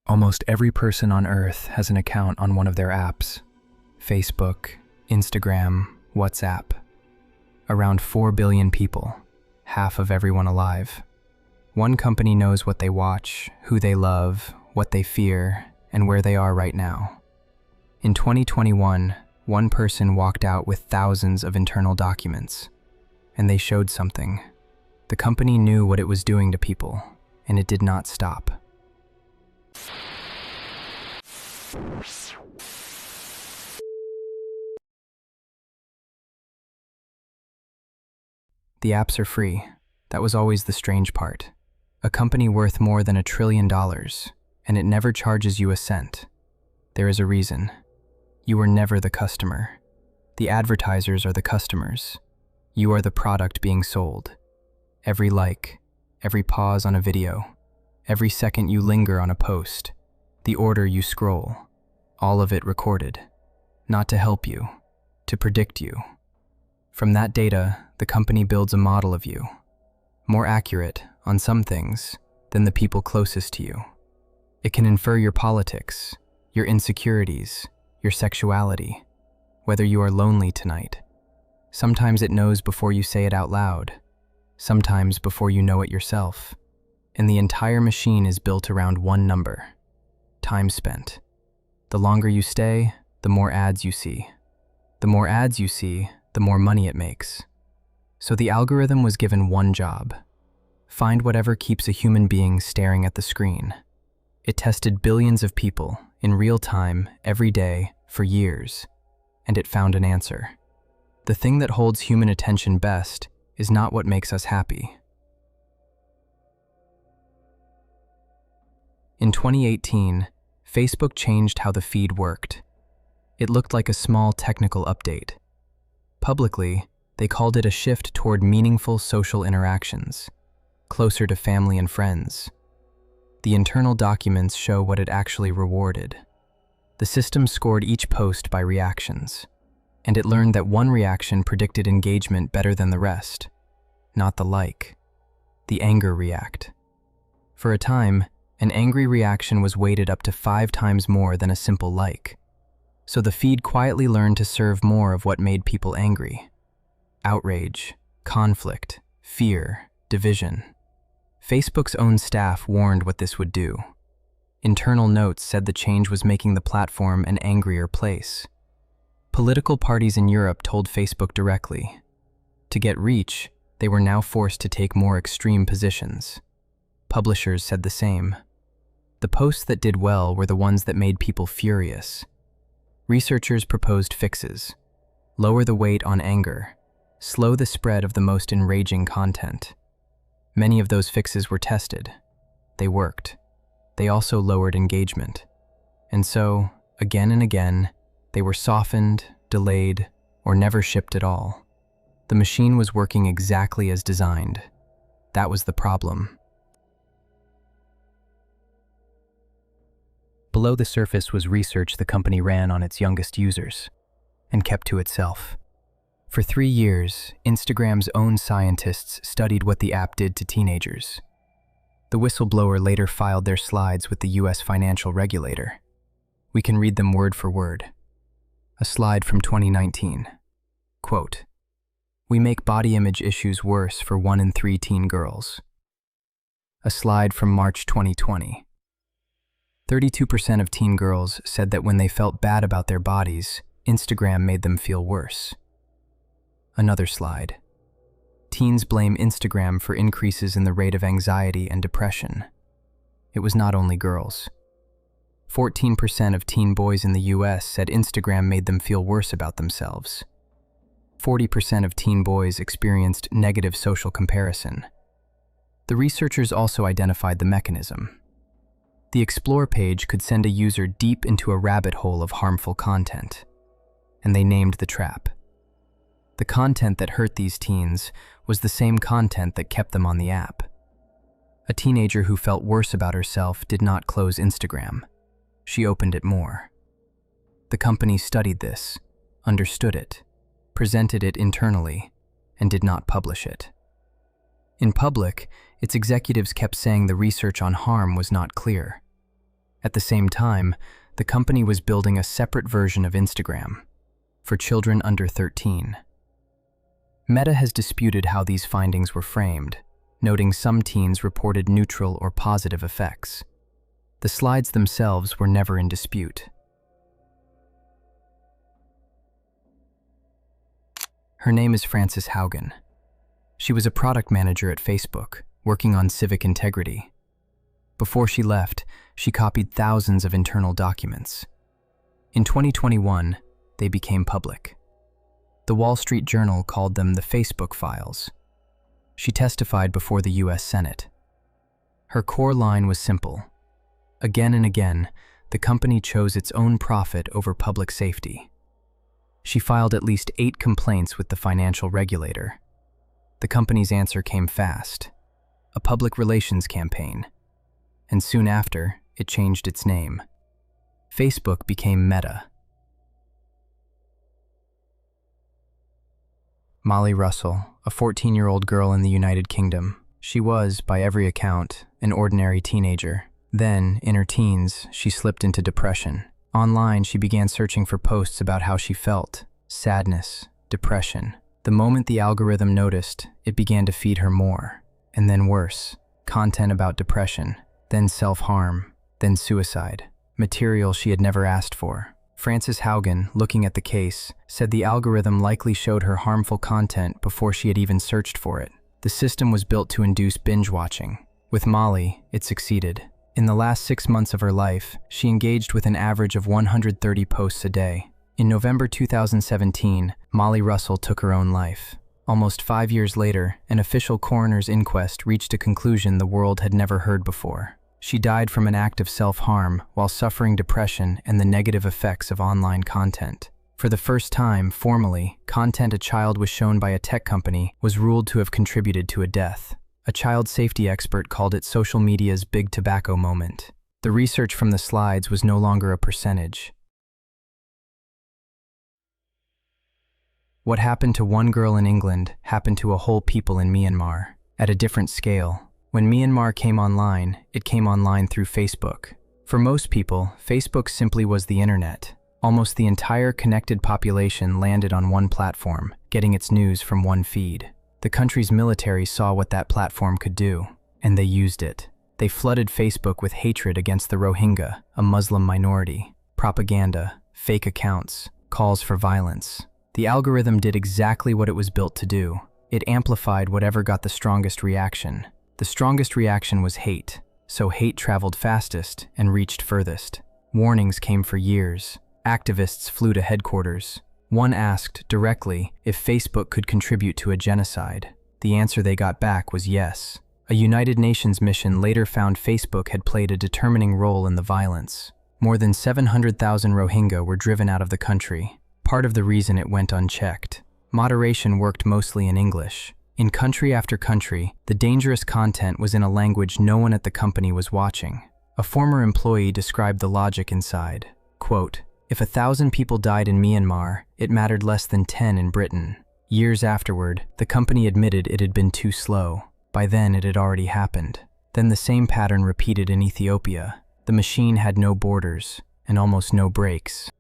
Almost every person on Earth has an account on one of their apps: Facebook, Instagram, WhatsApp. Around 4 billion people, half of everyone alive. One company knows what they watch, who they love, what they fear, and where they are right now. In 2021, one person walked out with thousands of internal documents, and they showed something. The company knew what it was doing to people, and it did not stop. The apps are free. That was always the strange part. A company worth more than $1 trillion, and it never charges you a cent. There is a reason. You are never the customer. The advertisers are the customers. You are the product being sold. Every like, every pause on a video, every second you linger on a post, the order you scroll, all of it recorded. Not to help you, to predict you. From that data, the company builds a model of you, more accurate on some things than the people closest to you. It can infer your politics, your insecurities, your sexuality, whether you are lonely tonight. Sometimes it knows before you say it out loud, sometimes before you know it yourself. And the entire machine is built around one number: time spent. The longer you stay, the more ads you see. The more ads you see, the more money it makes. So the algorithm was given one job: find whatever keeps a human being staring at the screen. It tested billions of people in real time, every day, for years, and it found an answer. The thing that holds human attention best is not what makes us happy. In 2018, Facebook changed how the feed worked. It looked like a small technical update. Publicly, they called it a shift toward meaningful social interactions, closer to family and friends. The internal documents show what it actually rewarded. The system scored each post by reactions, and it learned that one reaction predicted engagement better than the rest. Not the like, the anger react. For a time, an angry reaction was weighted up to 5 times more than a simple like. So the feed quietly learned to serve more of what made people angry: outrage, conflict, fear, division. Facebook's own staff warned what this would do. Internal notes said the change was making the platform an angrier place. Political parties in Europe told Facebook directly. To get reach, they were now forced to take more extreme positions. Publishers said the same. The posts that did well were the ones that made people furious. Researchers proposed fixes: lower the weight on anger, slow the spread of the most enraging content. Many of those fixes were tested. They worked. They also lowered engagement. And so, again and again, they were softened, delayed, or never shipped at all. The machine was working exactly as designed. That was the problem. Below the surface was research the company ran on its youngest users, and kept to itself. For 3 years, Instagram's own scientists studied what the app did to teenagers. The whistleblower later filed their slides with the US financial regulator. We can read them word for word. A slide from 2019. Quote, "We make body image issues worse for 1 in 3 teen girls." A slide from March 2020. 32% of teen girls said that when they felt bad about their bodies, Instagram made them feel worse. Another slide. Teens blame Instagram for increases in the rate of anxiety and depression. It was not only girls. 14% of teen boys in the US said Instagram made them feel worse about themselves. 40% of teen boys experienced negative social comparison. The researchers also identified the mechanism. The Explore page could send a user deep into a rabbit hole of harmful content, and they named the trap. The content that hurt these teens was the same content that kept them on the app. A teenager who felt worse about herself did not close Instagram. She opened it more. The company studied this, understood it, presented it internally, and did not publish it. In public, its executives kept saying the research on harm was not clear. At the same time, the company was building a separate version of Instagram for children under 13. Meta has disputed how these findings were framed, noting some teens reported neutral or positive effects. The slides themselves were never in dispute. Her name is Frances Haugen. She was a product manager at Facebook, working on civic integrity. Before she left, she copied thousands of internal documents. In 2021, they became public. The Wall Street Journal called them the Facebook Files. She testified before the US Senate. Her core line was simple. Again and again, the company chose its own profit over public safety. She filed at least 8 complaints with the financial regulator. The company's answer came fast: a public relations campaign. And soon after, it changed its name. Facebook became Meta. Molly Russell, a 14-year-old girl in the United Kingdom. She was, by every account, an ordinary teenager. Then, in her teens, she slipped into depression. Online, she began searching for posts about how she felt: sadness, depression. The moment the algorithm noticed, it began to feed her more, and then worse, content about depression, then self-harm, then suicide, material she had never asked for. Frances Haugen, looking at the case, said the algorithm likely showed her harmful content before she had even searched for it. The system was built to induce binge watching. With Molly, it succeeded. In the last 6 months of her life, she engaged with an average of 130 posts a day. In November 2017, Molly Russell took her own life. Almost 5 years later, an official coroner's inquest reached a conclusion the world had never heard before. She died from an act of self-harm while suffering depression and the negative effects of online content. For the first time, formally, content a child was shown by a tech company was ruled to have contributed to a death. A child safety expert called it social media's big tobacco moment. The research from the slides was no longer a percentage. What happened to one girl in England happened to a whole people in Myanmar, at a different scale. When Myanmar came online, it came online through Facebook. For most people, Facebook simply was the internet. Almost the entire connected population landed on one platform, getting its news from one feed. The country's military saw what that platform could do, and they used it. They flooded Facebook with hatred against the Rohingya, a Muslim minority, propaganda, fake accounts, calls for violence. The algorithm did exactly what it was built to do. It amplified whatever got the strongest reaction. The strongest reaction was hate, so hate traveled fastest and reached furthest. Warnings came for years. Activists flew to headquarters. One asked directly if Facebook could contribute to a genocide. The answer they got back was yes. A United Nations mission later found Facebook had played a determining role in the violence. More than 700,000 Rohingya were driven out of the country. Part of the reason it went unchecked. Moderation worked mostly in English. In country after country, the dangerous content was in a language no one at the company was watching. A former employee described the logic inside. Quote, "If 1,000 people died in Myanmar, it mattered less than 10 in Britain." Years afterward, the company admitted it had been too slow. By then, it had already happened. Then the same pattern repeated in Ethiopia. The machine had no borders and almost no brakes.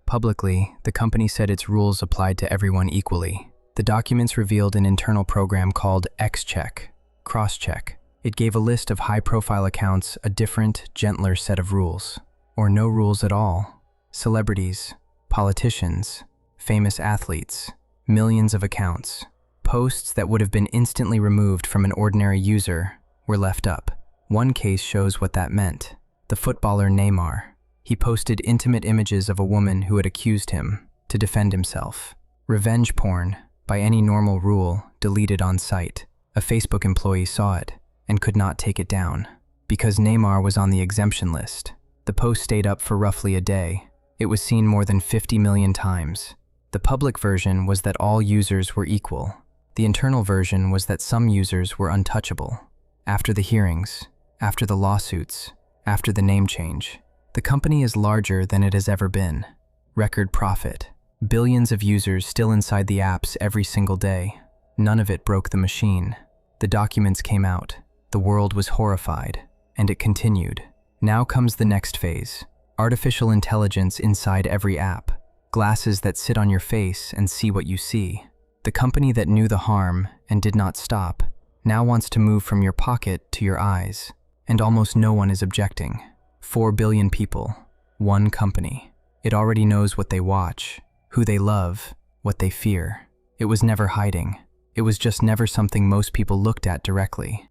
Publicly, the company said its rules applied to everyone equally. The documents revealed an internal program called X-Check, cross-check. It gave a list of high-profile accounts a different, gentler set of rules, or no rules at all. Celebrities, politicians, famous athletes, millions of accounts. Posts that would have been instantly removed from an ordinary user were left up. One case shows what that meant. The footballer Neymar. He posted intimate images of a woman who had accused him to defend himself. Revenge porn, by any normal rule, deleted on site. A Facebook employee saw it and could not take it down. Because Neymar was on the exemption list, the post stayed up for roughly a day. It was seen more than 50 million times. The public version was that all users were equal. The internal version was that some users were untouchable. After the hearings, after the lawsuits, after the name change, the company is larger than it has ever been. Record profit. Billions of users still inside the apps every single day. None of it broke the machine. The documents came out. The world was horrified, and it continued. Now comes the next phase. Artificial intelligence inside every app. Glasses that sit on your face and see what you see. The company that knew the harm and did not stop now wants to move from your pocket to your eyes, and almost no one is objecting. 4 billion people, one company. It already knows what they watch, who they love, what they fear. It was never hiding. It was just never something most people looked at directly.